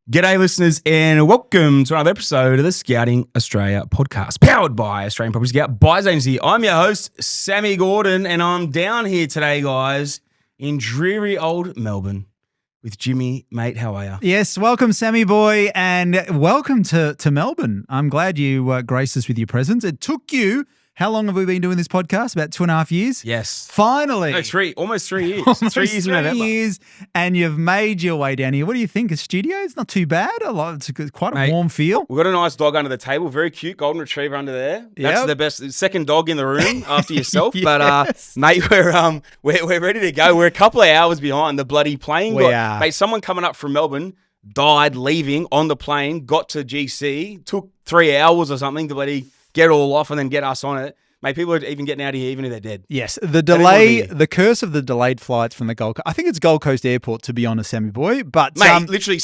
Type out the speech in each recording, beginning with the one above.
G'day, listeners, and welcome to another episode of the Scouting Australia podcast, powered by Australian Property Scout Buyers Agency. I'm your host, Sammy Gordon, and I'm down here today, guys, in dreary old Melbourne with Jimmy. Mate, how are you? Yes, welcome, Sammy boy, and welcome to Melbourne. I'm glad you graced us with your presence. It took you. How long have we been doing this podcast? About 2.5 years? Yes. Finally. No, almost 3 years. Almost 3 years in November. years, and you've made your way down here. What do you think? A studio? It's not too bad. It's quite a warm feel. We've got a nice dog under the table. Very cute golden retriever under there. That's the best. Second dog in the room after yourself. Yes. But, mate, we're ready to go. We're a couple of hours behind the bloody plane. We are. Mate, someone coming up from Melbourne died leaving on the plane, got to GC, took 3 hours or something to bloody get all off and then get us on it. Mate, people are even getting out of here even if they're dead. Yes, the delay, the curse of the delayed flights from the Gold Coast. I think it's Gold Coast Airport, to be honest, Sammy boy. But mate, literally,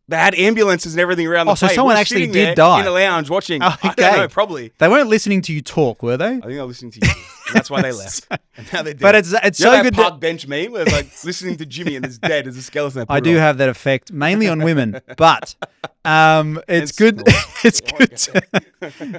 they had ambulances and everything around the plane. So someone actually did die in the lounge watching. Oh, okay. I don't know, probably. They weren't listening to you talk, were they? I think they were listening to you. And that's why they left. And now they're dead. But it's you so know good. That park bench meme where it's like listening to Jimmy and there's dead as a skeleton. I do have that effect, mainly on women, but it's good. It's good.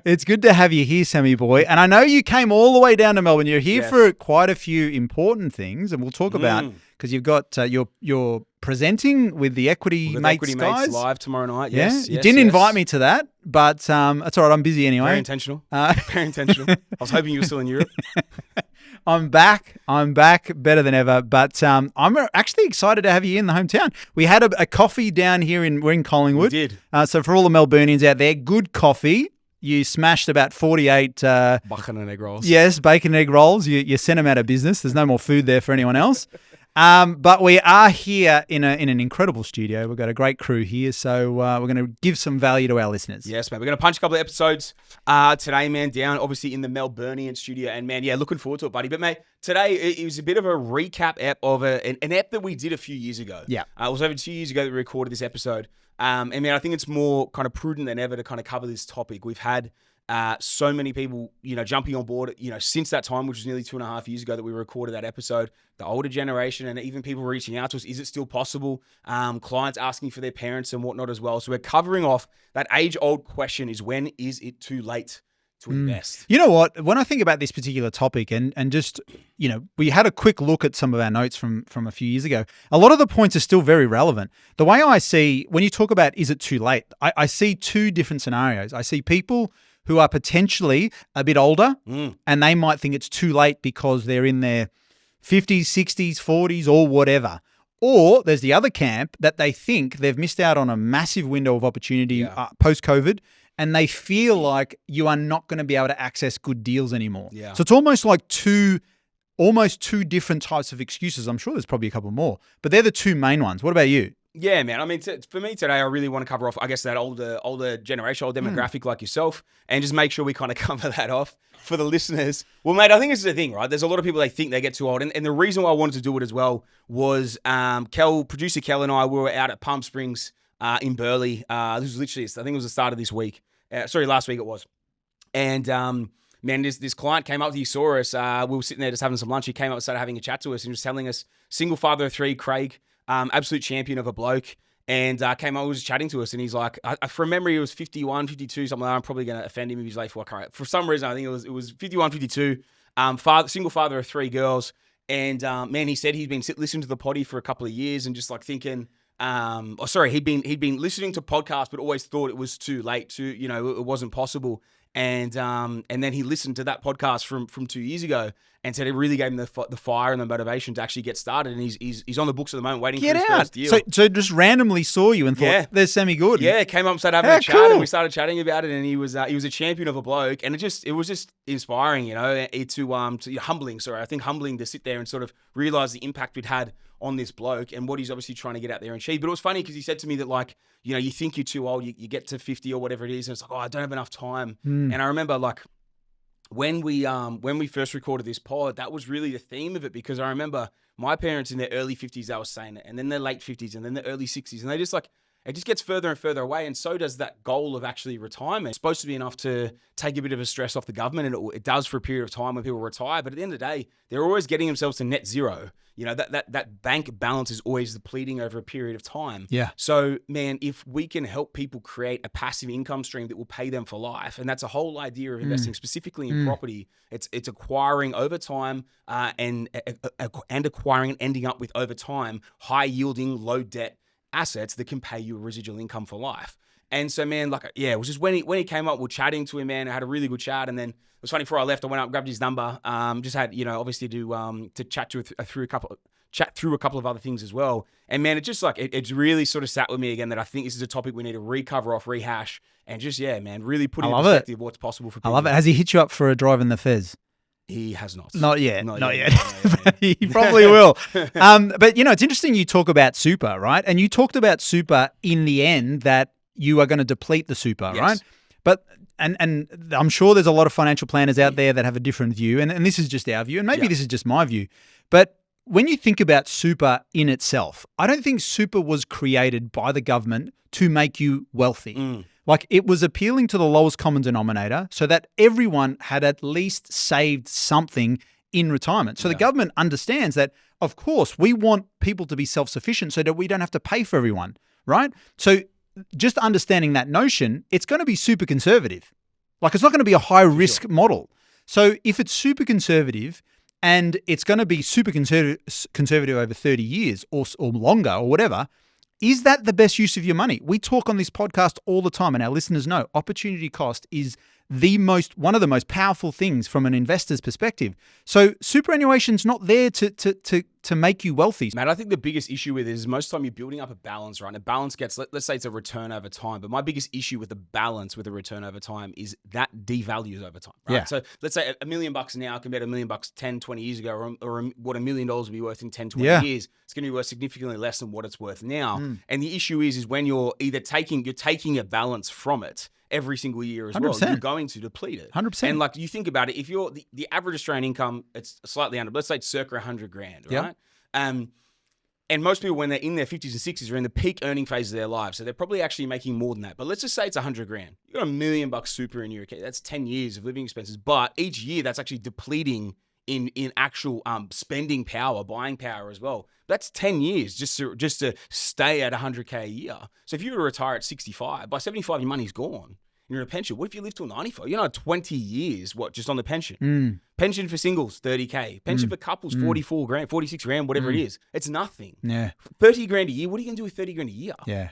It's good to have you here, Sammy boy. And I know you came all the way down to Melbourne. You're here for quite a few important things, and we'll talk about because you've got you're presenting with the Equity Mates guys live tomorrow night. Yeah, Yes, you didn't invite me to that, but that's all right. I'm busy anyway. Very intentional. Very intentional. I was hoping you were still in Europe. I'm back. Better than ever. But I'm actually excited to have you in the hometown. We had a coffee down here we're in Collingwood. We did. So for all the Melburnians out there, good coffee. You smashed about 48 bacon and egg rolls. Yes, bacon and egg rolls. You sent them out of business. There's no more food there for anyone else. But we are here in an incredible studio. We've got a great crew here, so we're going to give some value to our listeners. Yes, man. We're going to punch a couple of episodes today, man, down obviously in the Melburnian studio. And, man, yeah, looking forward to it, buddy. But, mate, today it was a bit of a recap ep of an ep that we did a few years ago. Yeah. It was over 2 years ago that we recorded this episode. And, man, I think it's more kind of prudent than ever to kind of cover this topic. We've had so many people, jumping on board, since that time, which was nearly 2.5 years ago that we recorded that episode, the older generation and even people reaching out to us. Is it still possible? Clients asking for their parents and whatnot as well. So we're covering off that age-old question is, when is it too late to invest? You know what? When I think about this particular topic and just, we had a quick look at some of our notes from a few years ago. A lot of the points are still very relevant. The way I see, when you talk about is it too late, I see two different scenarios. I see people who are potentially a bit older and they might think it's too late because they're in their 50s, 60s, 40s or whatever. Or there's the other camp that they think they've missed out on a massive window of opportunity post-COVID and they feel like you are not going to be able to access good deals anymore. Yeah. So it's almost like two different types of excuses. I'm sure there's probably a couple more, but they're the two main ones. What about you? Yeah, man. I mean, for me today, I really want to cover off, I guess, that older generation, old demographic like yourself, and just make sure we kind of cover that off for the listeners. Well, mate, I think this is the thing, right? There's a lot of people, they think they get too old. And the reason why I wanted to do it as well was producer Kel and I, we were out at Palm Springs in Burleigh. This was literally, I think it was the start of this week. Last week it was. And man, this client came up, he saw us. We were sitting there just having some lunch. He came up and started having a chat to us and was telling us, single father of three, Craig, absolute champion of a bloke, and came over, was chatting to us, and he's like, from memory, it was 51, 52, something like that. I'm probably going to offend him if he's late for work. For some reason, I think it was 51, 52, single father of three girls, and man, he said he'd been listening to the poddy for a couple of years and just like thinking, he'd been listening to podcasts, but always thought it was too late, it wasn't possible. And then he listened to that podcast from 2 years ago and said it really gave him the fire and the motivation to actually get started. And he's on the books at the moment waiting for his first deal. So just randomly saw you and thought, there's Sammy Gordon. Yeah, came up and started having a chat and we started chatting about it. And he was a champion of a bloke. And it was just inspiring, humbling. Sorry, I think humbling to sit there and sort of realize the impact we'd had on this bloke and what he's obviously trying to get out there and achieve. But it was funny because he said to me that, like, you think you're too old, you get to 50 or whatever it is, and it's like, I don't have enough time. And I remember, like, when we first recorded this pod, that was really the theme of it, because I remember my parents in their early 50s, they were saying it, and then their late 50s, and then their early 60s, and they just, like, it just gets further and further away. And so does that goal of actually retirement. It's supposed to be enough to take a bit of a stress off the government, and it does for a period of time when people retire. But at the end of the day, they're always getting themselves to net zero. You know, that bank balance is always depleting over a period of time. Yeah. So, man, if we can help people create a passive income stream that will pay them for life, and that's a whole idea of investing specifically in property. It's acquiring over time and acquiring and ending up with over time high yielding, low debt assets that can pay you a residual income for life. And so, man, like, yeah, it was just when he came up, we're chatting to him, man. I had a really good chat, and then it was funny. Before I left, I went up, grabbed his number. Just had, you know, obviously to chat through a couple of other things as well. And man, it just like it really sort of sat with me again that I think this is a topic we need to recover off, rehash, and just really put in perspective what's possible for people. I love it. Has he hit you up for a drive in the Fez? He has not. Not yet. He probably will. But, you know, it's interesting you talk about super, right? And you talked about super in the end, that you are going to deplete the super, right? But and I'm sure there's a lot of financial planners out there that have a different view, and this is just our view, and maybe this is just my view. But when you think about super in itself, I don't think super was created by the government to make you wealthy. Like, it was appealing to the lowest common denominator so that everyone had at least saved something in retirement. So the government understands that, of course, we want people to be self-sufficient so that we don't have to pay for everyone, right? So just understanding that notion, it's going to be super conservative. Like, it's not going to be a high-risk model. So if it's super conservative and it's going to be super conservative over 30 years or longer or whatever, is that the best use of your money? We talk on this podcast all the time, and our listeners know opportunity cost is one of the most powerful things from an investor's perspective. So superannuation's not there to make you wealthy. Man, I think the biggest issue with it is most of the time you're building up a balance, right? And a balance gets, let's say it's a return over time. But my biggest issue with the balance with a return over time is that devalues over time, right? Yeah. So let's say $1 million now compared to $1 million 10, 20 years ago, or what $1 million would be worth in 10, 20 years, it's going to be worth significantly less than what it's worth now. And the issue is when you're either taking a balance from it every single year as 100%. Well, you're going to deplete it. 100%. And like, you think about it, if you're the average Australian income, it's slightly under, let's say it's circa 100 grand, right? And most people, when they're in their 50s and 60s, are in the peak earning phase of their lives. So they're probably actually making more than that. But let's just say it's 100 grand. You got $1 million super in your account. That's 10 years of living expenses. But each year that's actually depleting in actual spending power, buying power as well. That's 10 years just to stay at 100K a year. So if you were to retire at 65, by 75 your money's gone. You're in a pension. What if you live till 95? You're not 20 years, just on the pension? Pension for singles, 30K. Pension for couples, 44 grand, 46 grand, whatever it is. It's nothing. Yeah. 30 grand a year. What are you going to do with 30 grand a year? Yeah.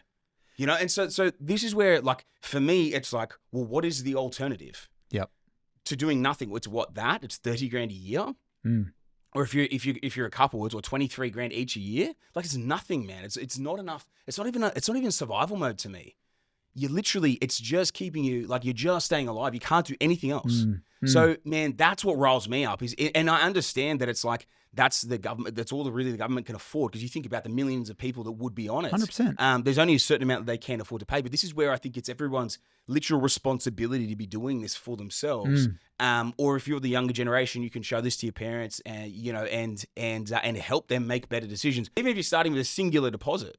You know, and so this is where, like, for me, it's like, well, what is the alternative? Yep. To doing nothing. It's what that? It's 30 grand a year? Or if you're a couple, it's 23 grand each a year? Like, it's nothing, man. It's not enough. It's not even survival mode to me. It's just keeping you, like, you're just staying alive. You can't do anything else. So, man, that's what riles me up. And I understand that it's like, that's the government, that's all the government can afford, because you think about the millions of people that would be on it. 100%. There's only a certain amount that they can afford to pay. But this is where I think it's everyone's literal responsibility to be doing this for themselves. Or if you're the younger generation, you can show this to your parents and, you know, and help them make better decisions. Even if you're starting with a singular deposit.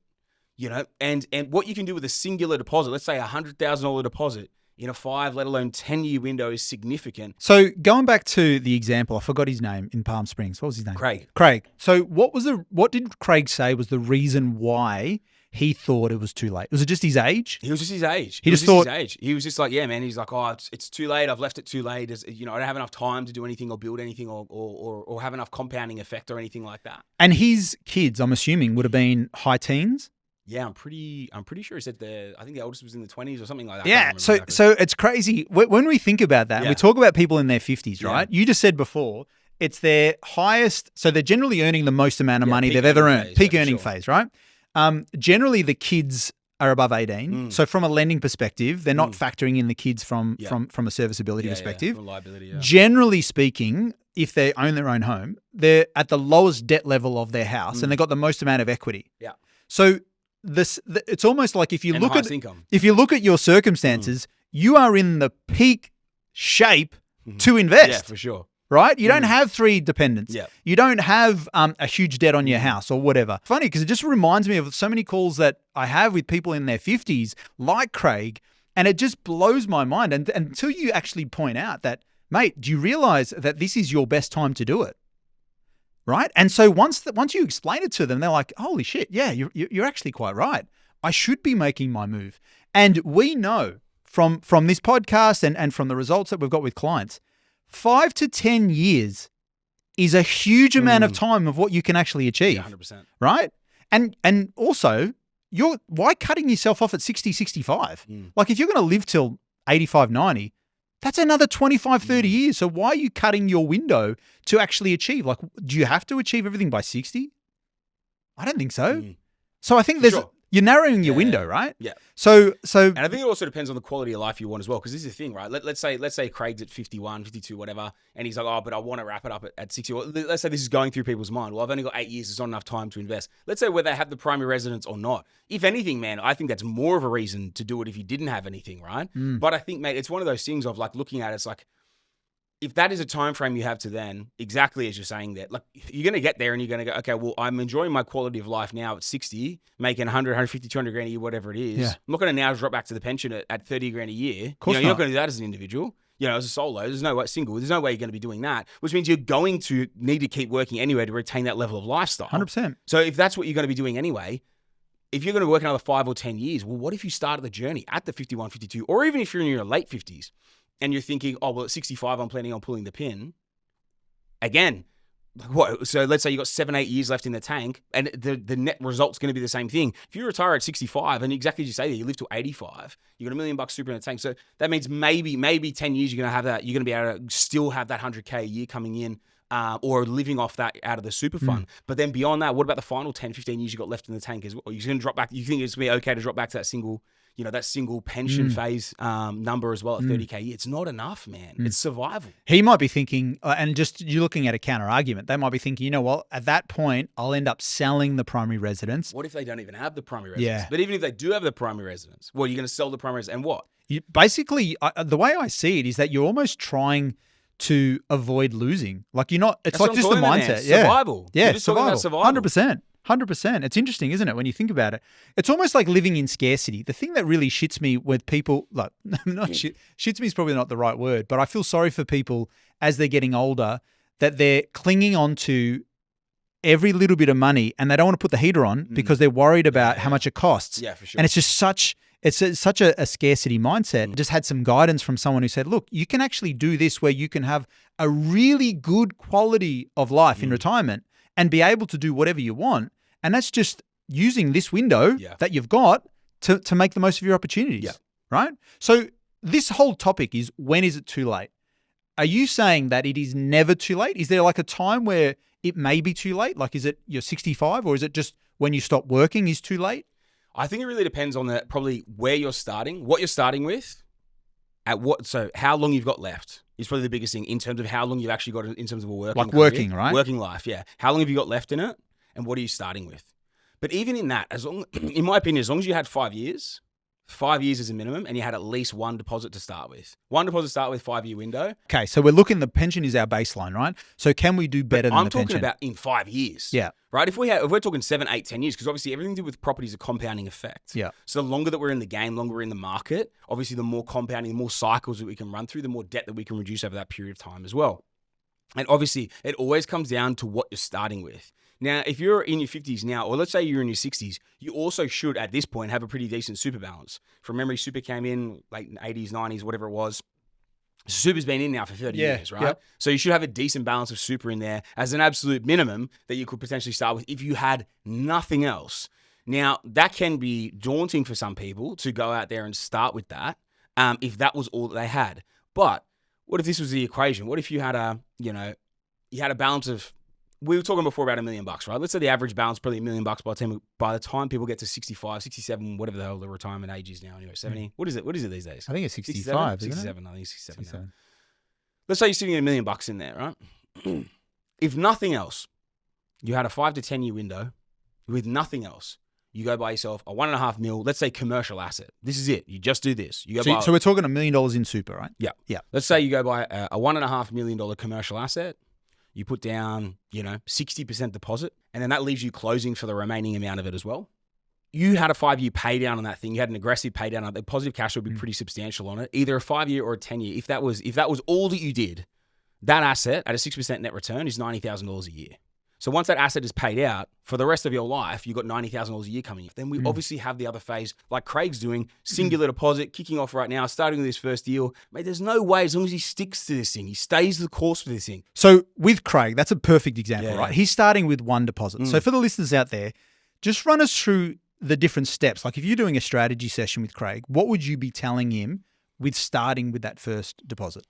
You know, and what you can do with a singular deposit, let's say $100,000 deposit in a 5, let alone 10-year window, is significant. So going back to the example, I forgot his name in Palm Springs. What was his name? Craig. So what did Craig say was the reason why he thought it was too late? Was it just his age? He was just his age. He just thought his age. He was just like, yeah, man. He's like, oh, it's too late. I've left it too late. You know, I don't have enough time to do anything or build anything or have enough compounding effect or anything like that. And his kids, I'm assuming, would have been high teens. Yeah, I'm pretty sure he said I think the oldest was in the 20s or something like that. Yeah, so it's crazy. When we think about that, we talk about people in their 50s, right? You just said before, it's their highest, so they're generally earning the most amount of money they've ever earned. Peak earning phase, right? Generally, the kids are above 18. So from a lending perspective, they're not factoring in the kids from a serviceability perspective. From liability, Generally speaking, if they own their own home, they're at the lowest debt level of their house and they've got the most amount of equity. Yeah. So it's almost like if you look at your circumstances, you are in the peak shape to invest. Yeah, for sure. right? You don't have 3 dependents. Yeah. You don't have a huge debt on your house or whatever. Funny, because it just reminds me of so many calls that I have with people in their 50s, like Craig, and it just blows my mind. And until you actually point out that, mate, do you realize that this is your best time to do it? Right? And so once you explain it to them, they're like, holy shit, yeah, you're actually quite right. I should be making my move. And we know from this podcast and from the results that we've got with clients, 5 to 10 years is a huge amount of time of what you can actually achieve. Yeah, 100%. Right? And also, why cutting yourself off at 60, 65? Like if you're going to live till 85, 90, that's another 25, 30 years. So why are you cutting your window to actually achieve? Like, do you have to achieve everything by 60? I don't think so. So I think you're narrowing your window, right? Yeah. So and I think it also depends on the quality of life you want as well. Because this is the thing, right? Let's say Craig's at 51, 52, whatever, and he's like, oh, but I want to wrap it up at 60. Or let's say this is going through people's mind. Well, I've only got 8 years. There's not enough time to invest. Let's say whether they have the primary residence or not. If anything, man, I think that's more of a reason to do it if you didn't have anything, right? But I think, mate, it's one of those things of like looking at it, it's like, if that is a time frame you have to then, exactly as you're saying that, like you're going to get there and you're going to go, okay, well, I'm enjoying my quality of life now at 60, making 100, 150, 200 grand a year, whatever it is. Yeah. I'm not going to now drop back to the pension at 30 grand a year. Of course you're not going to do that as an individual. As a solo, there's no way you're going to be doing that, which means you're going to need to keep working anyway to retain that level of lifestyle. 100%. So if that's what you're going to be doing anyway, if you're going to work another 5 or 10 years, well, what if you started the journey at the 51, 52, or even if you're in your late 50s? And you're thinking, oh, well, at 65, I'm planning on pulling the pin. Again, what? So let's say you got 7, 8 years left in the tank, and the net result's going to be the same thing. If you retire at 65, and exactly as you say that, you live to 85, you got $1 million super in the tank. So that means maybe 10 years you're going to have that. You're going to be able to still have that 100K a year coming in, or living off that out of the super fund. But then beyond that, what about the final 10, 15 years you got left in the tank as well? You're going to drop back. You think it's going to be okay to drop back to that single pension phase number as well at 30K a year? It's not enough, man. It's survival. He might be thinking, and just you're looking at a counter argument, they might be thinking, you know what, at that point, I'll end up selling the primary residence. What if they don't even have the primary residence? Yeah. But even if they do have the primary residence, well, you're going to sell the primary residence and what? Basically, the way I see it is that you're almost trying to avoid losing. Like you're not, it's like just the mindset. Survival. Yeah, survival. 100%. It's interesting, isn't it, when you think about it? It's almost like living in scarcity. The thing that really shits me with people, like, shits me is probably not the right word, but I feel sorry for people as they're getting older that they're clinging on to every little bit of money and they don't want to put the heater on because they're worried about how much it costs. Yeah, for sure. And it's just such a scarcity mindset. Just had some guidance from someone who said, look, you can actually do this where you can have a really good quality of life in retirement and be able to do whatever you want. And that's just using this window that you've got to make the most of your opportunities, right? So this whole topic is, when is it too late? Are you saying that it is never too late? Is there like a time where it may be too late? Like, is it you're 65, or is it just when you stop working is too late? I think it really depends on probably where you're starting, what you're starting with, so how long you've got left is probably the biggest thing in terms of how long you've actually got in terms of a working career. Working, right? Working life, yeah. How long have you got left in it, and what are you starting with? But even in that, in my opinion, as long as you had 5 years, 5 years is a minimum, and you had at least one deposit to start with. 5-year window. Okay, so we're looking, the pension is our baseline, right? So can we do better than the pension? I'm talking about in 5 years. Yeah. Right? If we're talking 7, 8, 10 years, because obviously everything to do with property is a compounding effect. Yeah. So the longer that we're in the game, longer we're in the market, obviously the more compounding, the more cycles that we can run through, the more debt that we can reduce over that period of time as well. And obviously it always comes down to what you're starting with. Now, if you're in your 50s now, or let's say you're in your 60s, you also should, at this point, have a pretty decent super balance. From memory, super came in late 80s, 90s, whatever it was. Super's been in now for 30 years, right? Yep. So you should have a decent balance of super in there as an absolute minimum that you could potentially start with if you had nothing else. Now, that can be daunting for some people to go out there and start with that, if that was all that they had. But what if this was the equation? What if you had you had a balance of, we were talking before about $1 million, right? Let's say the average balance probably $1 million by the time people get to 65, 67, whatever the hell the retirement age is now. Anyway, 70. What is it these days? I think it's 65, 67. I think it's 67 now. Let's say you're sitting at $1 million in there, right? If nothing else, you had a 5 to 10 year window with nothing else, you go buy yourself a 1.5 mil, let's say commercial asset. This is it. You just do this. You go So we're talking $1 million in super, right? Yeah. Yeah. Let's say you go buy a $1.5 million commercial asset. You put down, 60% deposit, and then that leaves you closing for the remaining amount of it as well. You had a 5-year pay down on that thing. You had an aggressive pay down on it. The positive cash would be pretty substantial on it. Either a 5-year or a 10-year. If that was all that you did, that asset at a 6% net return is $90,000 a year. So once that asset is paid out for the rest of your life, you've got $90,000 a year coming in. Then we obviously have the other phase, like Craig's doing, singular deposit, kicking off right now, starting with his first deal. Mate, there's no way, as long as he sticks to this thing, he stays the course with this thing. So with Craig, that's a perfect example, right? He's starting with one deposit. So for the listeners out there, just run us through the different steps. Like if you're doing a strategy session with Craig, what would you be telling him with starting with that first deposit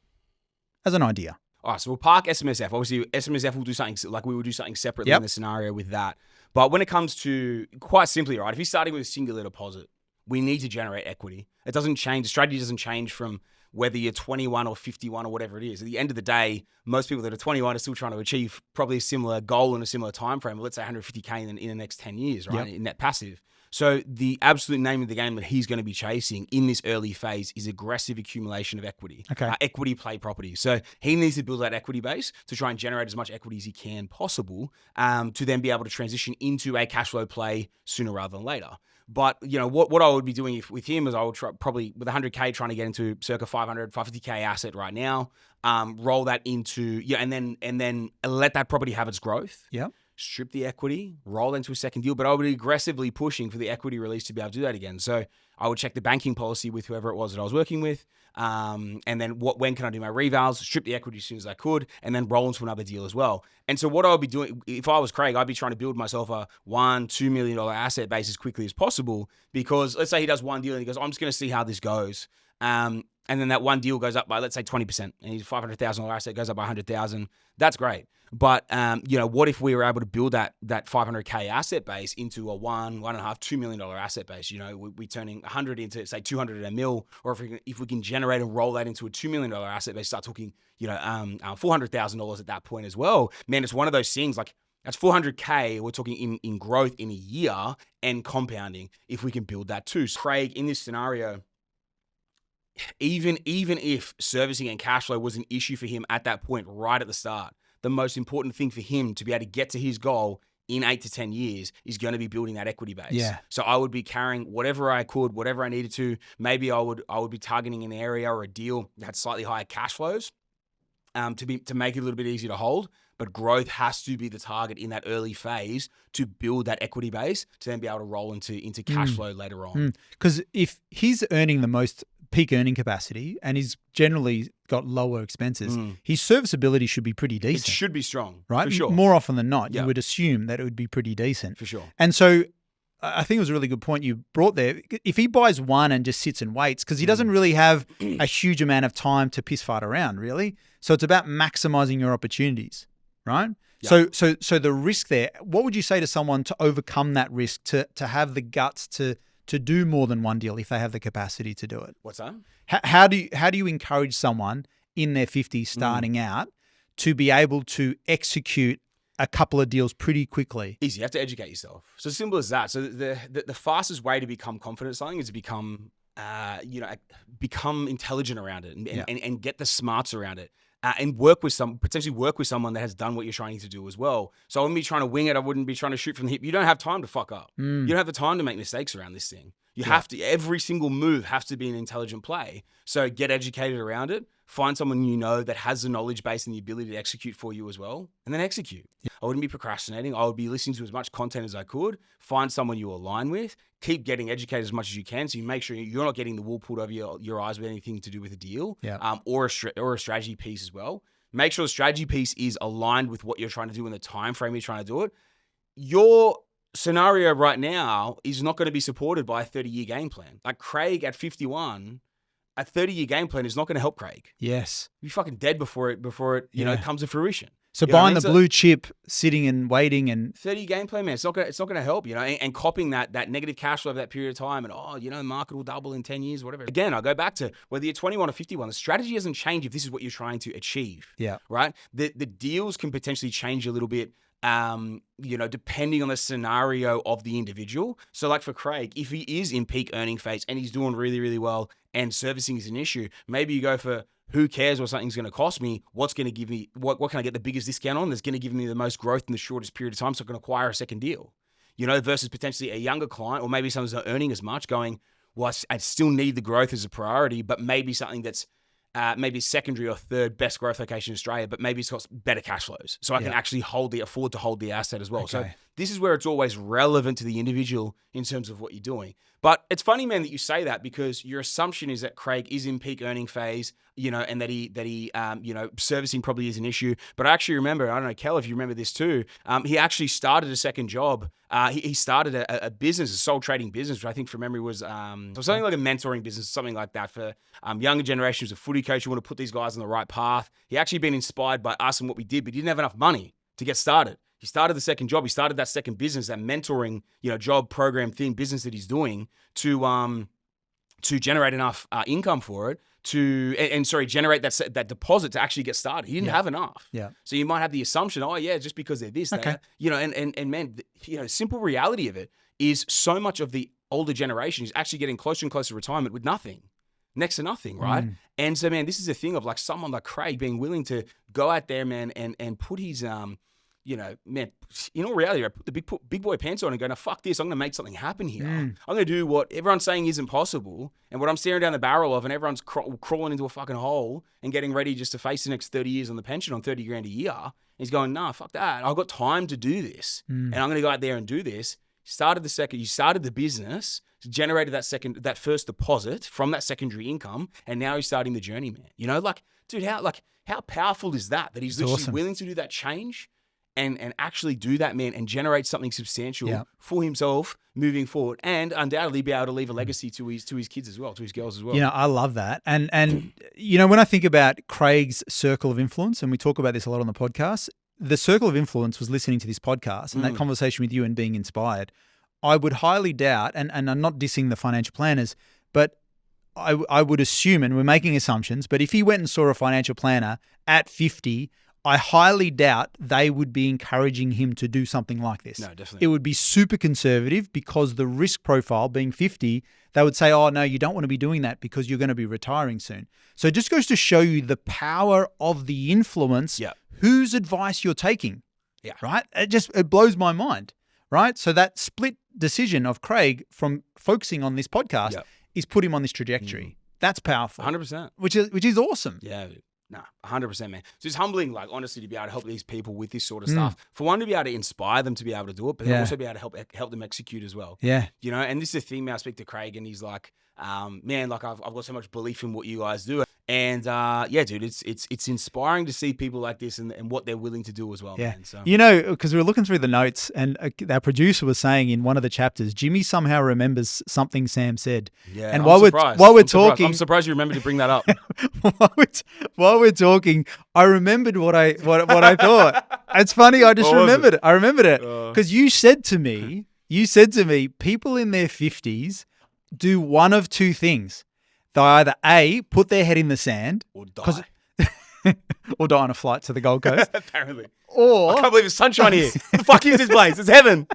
as an idea? All right, so we'll park SMSF. Obviously, SMSF will do something like we will do something separately in the scenario with that. But when it comes to, quite simply, right, if you're starting with a singular deposit, we need to generate equity. It doesn't change. The strategy doesn't change from whether you're 21 or 51 or whatever it is. At the end of the day, most people that are 21 are still trying to achieve probably a similar goal in a similar time frame. Let's say 150K in the next 10 years, right, in net passive. So the absolute name of the game that he's going to be chasing in this early phase is aggressive accumulation of equity, equity play properties. So he needs to build that equity base to try and generate as much equity as he can possible to then be able to transition into a cash flow play sooner rather than later. But, what I would be doing with him is I would probably with 100K trying to get into circa 550K asset right now, roll that into, and then let that property have its growth. Yeah. Strip the equity, roll into a second deal, but I would be aggressively pushing for the equity release to be able to do that again. So I would check the banking policy with whoever it was that I was working with, and then when can I do my revals, strip the equity as soon as I could, and then roll into another deal as well. And so what I would be doing, if I was Craig, I'd be trying to build myself a $1-2 million asset base as quickly as possible, because let's say he does one deal and he goes, I'm just going to see how this goes. And then that one deal goes up by, let's say, 20%, and he's a $500,000 asset goes up by 100,000. That's great. But, what if we were able to build that 500K asset base into a $1.5-2 million asset base? We're turning 100 into, say, 200 a mil, or if we can generate and roll that into a $2 million asset base, start talking, $400,000 at that point as well. Man, it's one of those things like, that's 400K. We're talking in growth in a year and compounding if we can build that too. So Craig, in this scenario, even if servicing and cash flow was an issue for him at that point, right at the start, the most important thing for him to be able to get to his goal in 8 to 10 years is going to be building that equity base. Yeah. So I would be carrying whatever I could, whatever I needed to. Maybe I would be targeting an area or a deal that had slightly higher cash flows to make it a little bit easier to hold. But growth has to be the target in that early phase to build that equity base to then be able to roll into cash flow later on. Because if he's earning the most peak earning capacity and he's generally got lower expenses, his serviceability should be pretty decent. It should be strong, right? For sure. More often than not, you would assume that it would be pretty decent. For sure. And so I think it was a really good point you brought there. If he buys one and just sits and waits, because he doesn't really have a huge amount of time to piss fart around, really. So it's about maximizing your opportunities, right? Yeah. So the risk there, what would you say to someone to overcome that risk, to have the guts to do more than one deal if they have the capacity to do it? What's that? How do you encourage someone in their 50s starting out to be able to execute a couple of deals pretty quickly? Easy. You have to educate yourself. So simple as that. So the fastest way to become confident at something is to become intelligent around it and get the smarts around it. And potentially work with someone that has done what you're trying to do as well. So I wouldn't be trying to wing it. I wouldn't be trying to shoot from the hip. You don't have time to fuck up. You don't have the time to make mistakes around this thing. You have to, every single move has to be an intelligent play. So get educated around it. Find someone that has the knowledge base and the ability to execute for you as well, and then execute. I wouldn't be procrastinating. I would be listening to as much content as I could. Find someone you align with. Keep getting educated as much as you can, so you make sure you're not getting the wool pulled over your eyes with anything to do with a deal, or a strategy piece as well. Make sure the strategy piece is aligned with what you're trying to do and the time frame you're trying to do it. Your scenario right now is not going to be supported by a 30-year game plan. Like Craig at 51. A 30-year game plan is not going to help Craig. Yes. You're fucking dead before it comes to fruition. So buying the blue chip, sitting and waiting, and 30-year game plan, man, it's not going to help, and copying that negative cash flow of that period of time, and market will double in 10 years, whatever. Again, I go back to whether you're 21 or 51, the strategy doesn't change if this is what you're trying to achieve. Yeah. Right? The deals can potentially change a little bit. depending on the scenario of the individual. So like for Craig, if he is in peak earning phase and he's doing really, really well and servicing is an issue, maybe you go for who cares what something's going to cost me? What's going to give me, what can I get the biggest discount on? That's going to give me the most growth in the shortest period of time so I can acquire a second deal, versus potentially a younger client or maybe someone's not earning as much going, well, I still need the growth as a priority, but maybe something that's maybe secondary or third best growth location in Australia, but maybe it's got better cash flows. So I can actually afford to hold the asset as well. Okay. So this is where it's always relevant to the individual in terms of what you're doing. But it's funny, man, that you say that because your assumption is that Craig is in peak earning phase, and that he servicing probably is an issue. But I actually remember, I don't know, Kel, if you remember this too, he actually started a second job. He started a business, a sole trading business, which I think from memory was something like a mentoring business, something like that for younger generations. A footy coach, you want to put these guys on the right path. He actually been inspired by us and what we did, but he didn't have enough money to get started. He started the second job. He started that second business, that mentoring, job program thing, business that he's doing to generate enough income for it generate that deposit to actually get started. He didn't have enough. Yeah. So you might have the assumption, just because they're this, okay. And man, simple reality of it is so much of the older generation is actually getting closer and closer to retirement with nothing. Next to nothing, right? And so, man, this is a thing of like someone like Craig being willing to go out there, man, and put his man, in all reality, I put the big boy pants on and go, no, fuck this. I'm going to make something happen here. I'm going to do what everyone's saying isn't possible and what I'm staring down the barrel of, and everyone's crawling into a fucking hole and getting ready just to face the next 30 years on the pension on 30 grand a year. He's going, nah, fuck that. I've got time to do this and I'm going to go out there and do this. You started the business, generated that first deposit from that secondary income, and now he's starting the journey, man. Dude, how powerful is that he's literally willing to do that change and actually do that, man, and generate something substantial for himself moving forward, and undoubtedly be able to leave a legacy to his kids as well, to his girls as well. I love that. And when I think about Craig's circle of influence, and we talk about this a lot on the podcast, the circle of influence was listening to this podcast and that conversation with you and being inspired. I would highly doubt, and I'm not dissing the financial planners, but I would assume, and we're making assumptions, but if he went and saw a financial planner at 50, I highly doubt they would be encouraging him to do something like this. No, definitely. It would be super conservative because the risk profile being 50, they would say, oh, no, you don't want to be doing that because you're going to be retiring soon. So it just goes to show you the power of the influence, whose advice you're taking, right? It blows my mind, right? So that split decision of Craig from focusing on this podcast is put him on this trajectory. That's powerful. 100%. Which is awesome. Yeah. Nah, 100%, man. So it's humbling, honestly, to be able to help these people with this sort of stuff. For one, to be able to inspire them to be able to do it, but then also be able to help them execute as well. Yeah. And this is the thing, man. I speak to Craig and he's like, man, I've got so much belief in what you guys do. And dude, it's inspiring to see people like this and what they're willing to do as well, man. So. Because we were looking through the notes and our producer was saying in one of the chapters, Jimmy somehow remembers something Sam said. Yeah, and while we're talking, I'm surprised you remembered to bring that up. while we're talking, I remembered what I thought. It's funny, I just remembered it. I remembered it because you said to me, people in their 50s do one of two things. They either A, put their head in the sand. Or die. Or die on a flight to the Gold Coast. Apparently. Or I can't believe it's sunshine here. The fuck is this place? It's heaven.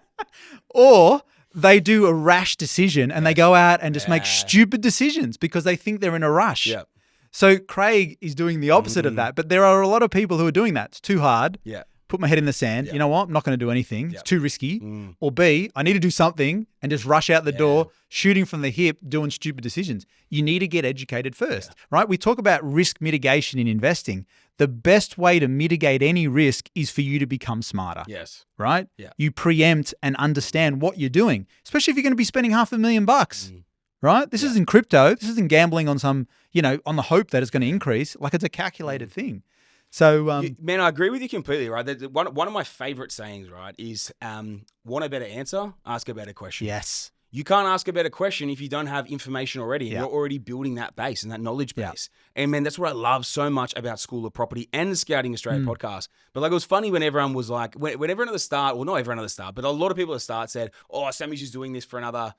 Or they do a rash decision and they go out and just make stupid decisions because they think they're in a rush. Yeah. So Craig is doing the opposite of that. But there are a lot of people who are doing that. It's too hard. Yeah. Put my head in the sand. You know what? I'm not going to do anything. It's too risky. Or B, I need to do something and just rush out the door, shooting from the hip, doing stupid decisions. You need to get educated first, right? We talk about risk mitigation in investing. The best way to mitigate any risk is for you to become smarter. Yes. Right? Yeah. You preempt and understand what you're doing, especially if you're going to be spending $500,000. Right? This isn't crypto. This isn't gambling on some, on the hope that it's going to increase. Like it's a calculated thing. So, man, I agree with you completely, right? One of my favorite sayings, right, is want a better answer, ask a better question. Yes. You can't ask a better question if you don't have information already. And you're already building that base and that knowledge base. And man, that's what I love so much about School of Property and the Scouting Australia podcast. But it was funny when everyone was like, when everyone at the start, well, not everyone at the start, but a lot of people at the start said, oh, Sammy's just doing this for another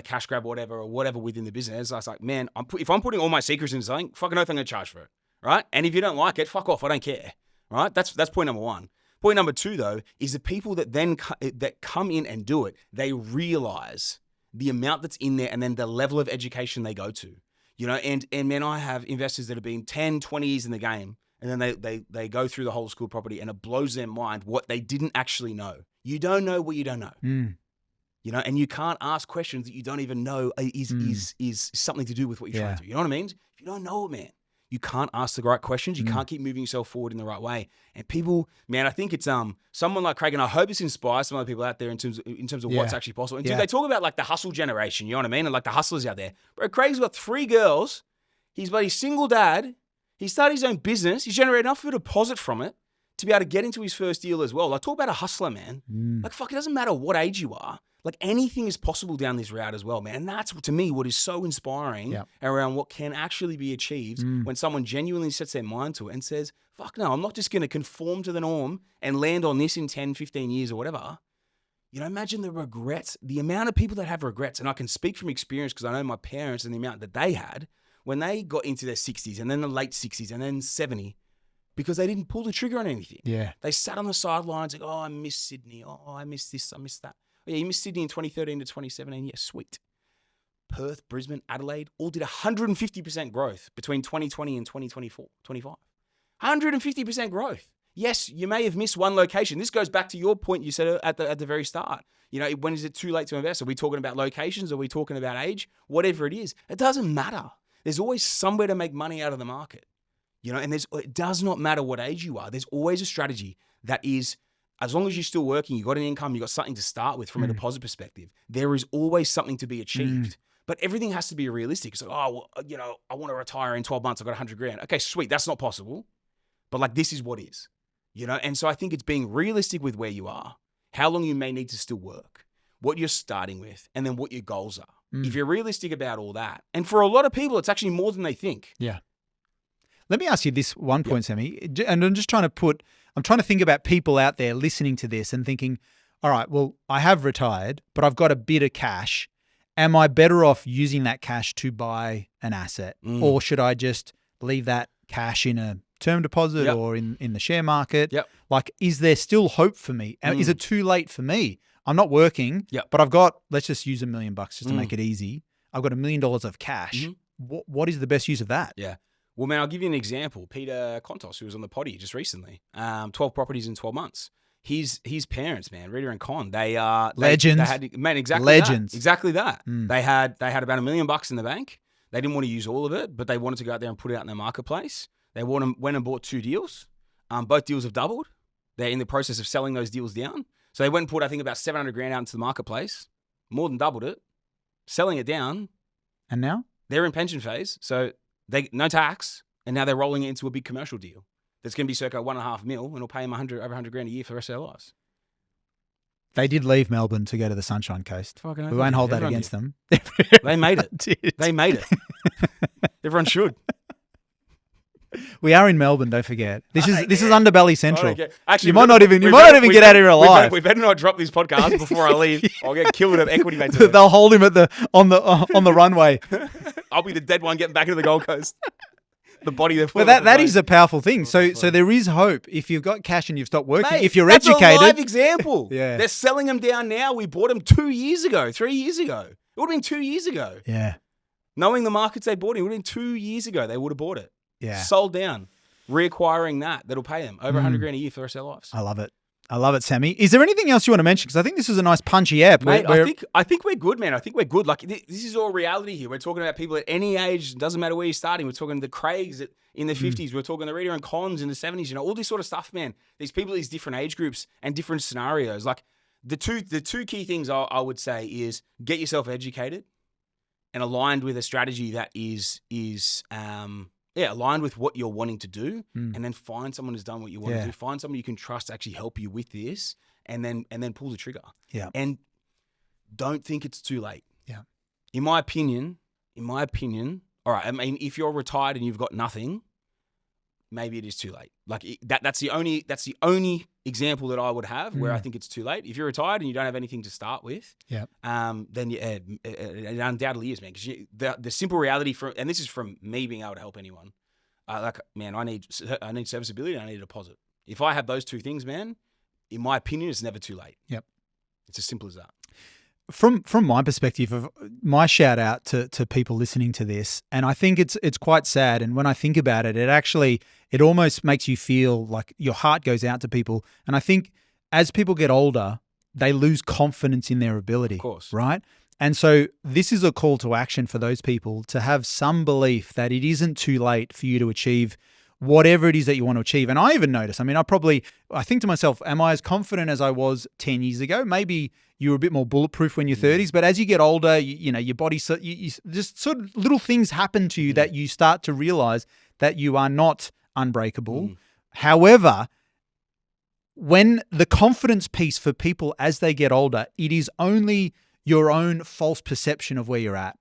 cash grab or whatever within the business. I was like, man, if I'm putting all my secrets into something, fucking oath I'm going to charge for it. Right? And if you don't like it, fuck off. I don't care. Right? That's point number one. Point number 2, though, is the people that then that come in and do it, they realize the amount that's in there and then the level of education they go to. And man, I have investors that have been 10, 20 years in the game, and then they go through the whole school property and it blows their mind what they didn't actually know. You don't know what you don't know. And you can't ask questions that you don't even know is something to do with what you're trying to do. You know what I mean? If you don't know it, man, you can't ask the right questions. You can't keep moving yourself forward in the right way. And people, man, I think it's someone like Craig, and I hope this inspires some other people out there in terms of what's actually possible. And dude, they talk about like the hustle generation, you know what I mean? And like the hustlers out there. Bro, Craig's got 3 girls. He's single dad. He started his own business. He's generated enough of a deposit from it to be able to get into his first deal as well. Like, talk about a hustler, man. Like, fuck, it doesn't matter what age you are. Like, anything is possible down this route as well, man. And that's, to me, what is so inspiring around what can actually be achieved when someone genuinely sets their mind to it and says, fuck no, I'm not just going to conform to the norm and land on this in 10, 15 years or whatever. Imagine the regrets, the amount of people that have regrets. And I can speak from experience because I know my parents and the amount that they had when they got into their 60s and then the late 60s and then 70 because they didn't pull the trigger on anything. Yeah. They sat on the sidelines like, oh, I miss Sydney. Oh, I miss this. I miss that. Oh, yeah, you missed Sydney in 2013 to 2017. Yeah, sweet. Perth, Brisbane, Adelaide all did 150% growth between 2020 and 2024, 25. 150% growth. Yes, you may have missed one location. This goes back to your point you said at the very start. When is it too late to invest? Are we talking about locations? Are we talking about age? Whatever it is, it doesn't matter. There's always somewhere to make money out of the market. And it does not matter what age you are. There's always a strategy that is, as long as you're still working, you've got an income, you've got something to start with from a deposit perspective, there is always something to be achieved. But everything has to be realistic. It's like, oh, well, I want to retire in 12 months. I've got 100 grand. Okay, sweet. That's not possible. But like, this is what is, And so I think it's being realistic with where you are, how long you may need to still work, what you're starting with, and then what your goals are. If you're realistic about all that. And for a lot of people, it's actually more than they think. Yeah. Let me ask you this one point, Sammy. And I'm trying to think about people out there listening to this and thinking, all right, well, I have retired, but I've got a bit of cash. Am I better off using that cash to buy an asset? Or should I just leave that cash in a term deposit or in the share market? Like, is there still hope for me? Is it too late for me? I'm not working, but I've got, let's just use $1 million just to make it easy. I've got $1 million of cash. What is the best use of that? Yeah. Well, man, I'll give you an example. Peter Contos, who was on the poddy just recently, 12 properties in 12 months. His parents, man, Rita and Con, they are legends. They had, man, exactly legends. That. Exactly that. They had about $1 million in the bank. They didn't want to use all of it, but they wanted to go out there and put it out in their marketplace. They went and bought 2 deals. Both deals have doubled. They're in the process of selling those deals down. So they went and put, I think, about 700 grand out into the marketplace, more than doubled it, selling it down. And now? They're in pension phase. So they no tax. And now they're rolling it into a big commercial deal that's going to be circa 1.5 mil and it'll pay them over 100 grand a year for the rest of their lives. They did leave Melbourne to go to the Sunshine Coast. We won't hold that against them. They made it. They made it. Everyone should. We are in Melbourne, don't forget. This is Underbelly Central. Actually, you might not even get out of here alive. We better not drop this podcast before I leave. I'll get killed at equity mates. They'll hold him on the runway. I'll be the dead one getting back into the Gold Coast. The body. Well, that is a powerful thing. So there is hope if you've got cash and you've stopped working. Mate, if you're that's educated, a live example. Yeah, they're selling them down now. We bought them 2 years ago, 3 years ago. It would have been 2 years ago. Yeah, knowing the markets they bought in, it would have been 2 years ago. They would have bought it. Yeah, sold down, reacquiring that'll pay them over 100 grand a year for the rest of their lives. I love it, Sammy. Is there anything else you want to mention? Because I think this is a nice punchy app. Mate, I think we're good, man. I think we're good. Like, this is all reality here. We're talking about people at any age. It doesn't matter where you're starting. We're talking the Craigs in the 50s. We're talking the Rita and Cons in the 70s. All this sort of stuff, man. These people, these different age groups and different scenarios. Like, the two key things I would say is get yourself educated and aligned with a strategy that is aligned with what you're wanting to do, and then find someone who's done what you want to do. Find someone you can trust to actually help you with this, and then pull the trigger. Yeah. And don't think it's too late. Yeah. In my opinion, all right, I mean, if you're retired and you've got nothing, maybe it is too late. Like, that's the only example that I would have where I think it's too late. If you're retired and you don't have anything to start with, then it undoubtedly is, man. Because the simple reality and this is from me being able to help anyone. Like, man, I need serviceability and I need a deposit. If I have those two things, man, in my opinion, it's never too late. Yep. It's as simple as that. From my perspective, of my shout out to people listening to this, and I think it's quite sad. And when I think about it, it almost makes you feel like your heart goes out to people. And I think as people get older, they lose confidence in their ability. Of course. Right? And so this is a call to action for those people to have some belief that it isn't too late for you to achieve whatever it is that you want to achieve. And I even notice, I mean, I think to myself, am I as confident as I was 10 years ago? Maybe you were a bit more bulletproof when you're 30s, but as you get older, you know, your body, you just sort of little things happen to you that you start to realize that you are not unbreakable. However, when the confidence piece for people as they get older, it is only your own false perception of where you're at.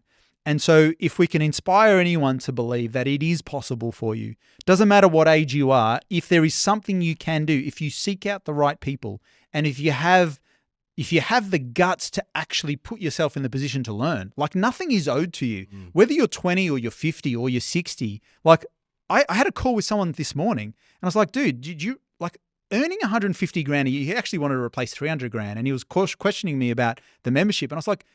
And so if we can inspire anyone to believe that it is possible for you, doesn't matter what age you are, if there is something you can do, if you seek out the right people, and if you have the guts to actually put yourself in the position to learn, like nothing is owed to you, whether you're 20 or you're 50 or you're 60. Like I had a call with someone this morning and I was like, dude, did you like earning 150 grand a year? He actually wanted to replace 300 grand. And he was questioning me about the membership. And I was like,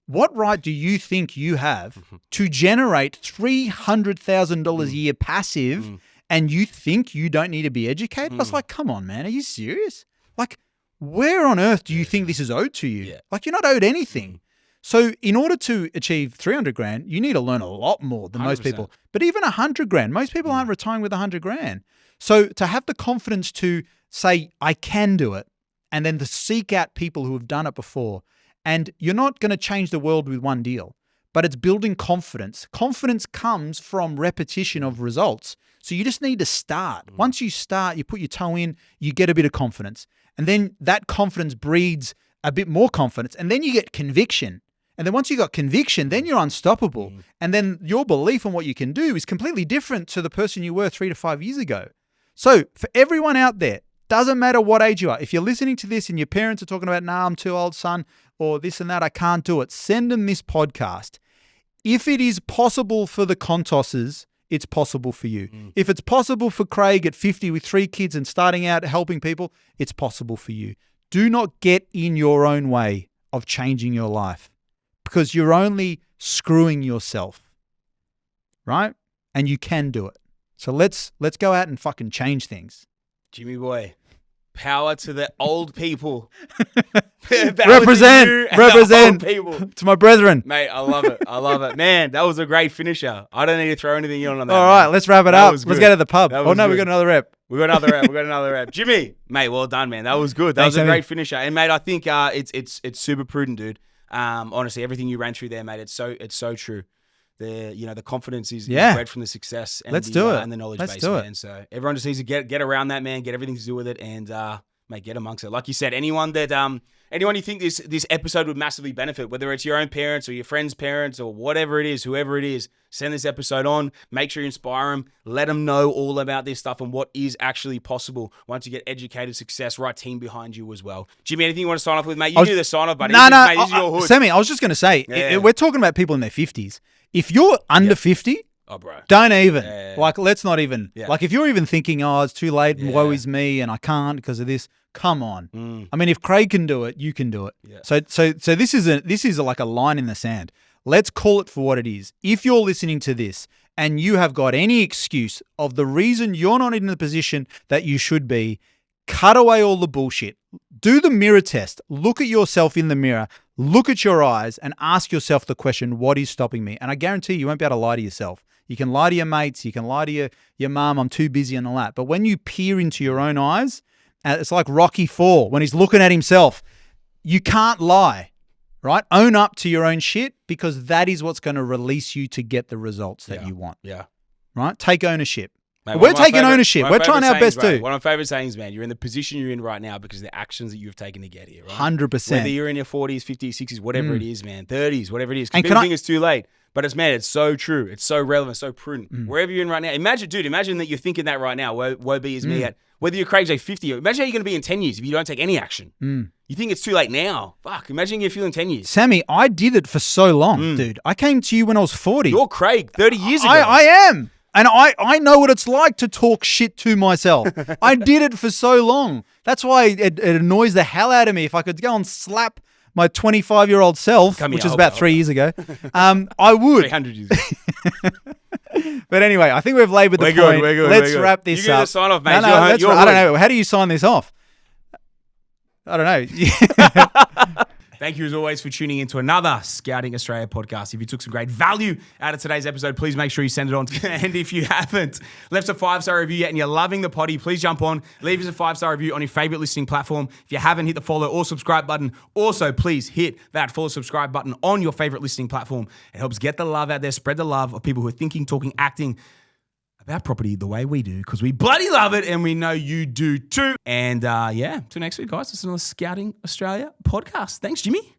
what right do you think you have to generate $300,000 a year passive and you think you don't need to be educated? I was like, come on, man. Are you serious? Like, where on earth do you think this is owed to you? Yeah. Like, you're not owed anything. So in order to achieve 300 grand, you need to learn a lot more than most 100%. people. But even 100 grand, most people aren't retiring with 100 grand. So to have the confidence to say, I can do it, and then to seek out people who have done it before. And you're not going to change the world with one deal, but it's building confidence. Confidence comes from repetition of results. So you just need to start. Once you start, you put your toe in, you get a bit of confidence. And then that confidence breeds a bit more confidence. And then you get conviction. And then once you got conviction, then you're unstoppable. And then your belief in what you can do is completely different to the person you were 3 to 5 years ago. So for everyone out there, doesn't matter what age you are. If you're listening to this and your parents are talking about, nah, I'm too old, son, or this and that, I can't do it, send them this podcast. If it is possible for the Contosses, it's possible for you. If it's possible for Craig at 50 with 3 kids and starting out helping people, it's possible for you. Do not get in your own way of changing your life because you're only screwing yourself, right? And you can do it. So let's go out and fucking change things. Jimmy boy, power to the old people. Represent people. to my brethren. Mate, I love it. I love it. Man, that was a great finisher. I don't need to throw anything on that. All right, let's wrap it up. Let's go to the pub. Oh, no, we got another rep. We got another rep. Jimmy, mate, well done, man. That was good. That was a great finisher. And, mate, I think it's super prudent, dude. Honestly, everything you ran through there, mate, it's so true. The confidence is bred from the success and and the knowledge base, man. So everyone just needs to get around that, man, get everything to do with it and mate, get amongst it. Like you said, anyone you think this episode would massively benefit, whether it's your own parents or your friend's parents or whatever it is, whoever it is, send this episode on. Make sure you inspire them. Let them know all about this stuff and what is actually possible once you get educated, success, right team behind you as well. Jimmy, anything you want to sign off with, mate? You do the sign off, buddy. Mate, this is your hood. Sammy, I was just going to say, we're talking about people in their 50s. If you're under 50, oh, bro, don't even. Like, let's not even. Like, if you're even thinking, oh, it's too late and woe is me and I can't because of this, come on. I mean, if Craig can do it, you can do it. So this is like a line in the sand. Let's call it for what it is. If you're listening to this and you have got any excuse of the reason you're not in the position that you should be, cut away all the bullshit. Do the mirror test. Look at yourself in the mirror. Look at your eyes and ask yourself the question, what is stopping me? And I guarantee you won't be able to lie to yourself. You can lie to your mates. You can lie to your mom, I'm too busy and all that. But when you peer into your own eyes, it's like Rocky IV when he's looking at himself. You can't lie, right? Own up to your own shit because that is what's going to release you to get the results that you want. Yeah. Right? Take ownership. Mate, we're taking ownership. We're trying our best too. One of my favorite sayings, man, you're in the position you're in right now because of the actions that you've taken to get here, right? 100%. Whether you're in your 40s, 50s, 60s, whatever it is, man, 30s, whatever it is. Because people think it's too late. But it's so true. It's so relevant, so prudent. Wherever you're in right now. Imagine that you're thinking that right now. Woe be is me at, whether you're Craig's age 50. Imagine how you're going to be in 10 years if you don't take any action. You think it's too late now. Fuck, imagine you're feeling 10 years. Sammy, I did it for so long, dude. I came to you when I was 40. You're Craig 30 years ago. I am. And I know what it's like to talk shit to myself. I did it for so long. That's why it annoys the hell out of me. If I could go and slap my 25-year-old self, which is about 3 years ago, I would. 300 years ago. But anyway, I think we've laboured the point. Let's wrap this you up. You sign off, mate. No, I don't know. How do you sign this off? I don't know. Thank you as always for tuning into another Scouting Australia podcast. If you took some great value out of today's episode, please make sure you send it on. And if you haven't left a 5-star review yet and you're loving the poddy, please jump on, leave us a 5-star review on your favorite listening platform. If you haven't, hit the follow or subscribe button. Also, please hit that follow subscribe button on your favorite listening platform. It helps get the love out there, spread the love of people who are thinking, talking, acting about property the way we do, because we bloody love it and we know you do too. And till next week, guys. This is another Scouting Australia podcast. Thanks, Jimmy.